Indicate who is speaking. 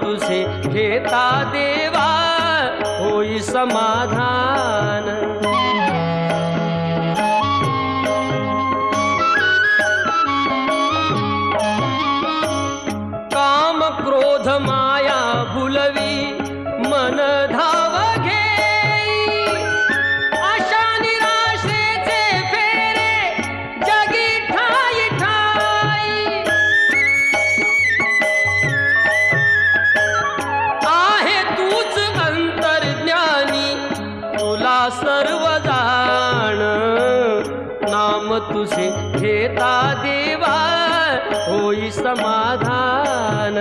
Speaker 1: तुझे घेता देवा होई समाधान। काम क्रोध माया भुलवी मन धाव घेई, आशा निराशेचे फेरे जगी ठाई ठाई। आहे तूच अंतर्ज्ञानी तुला सर्व जाण, नाम तुझे घेता देवा होई समाधान।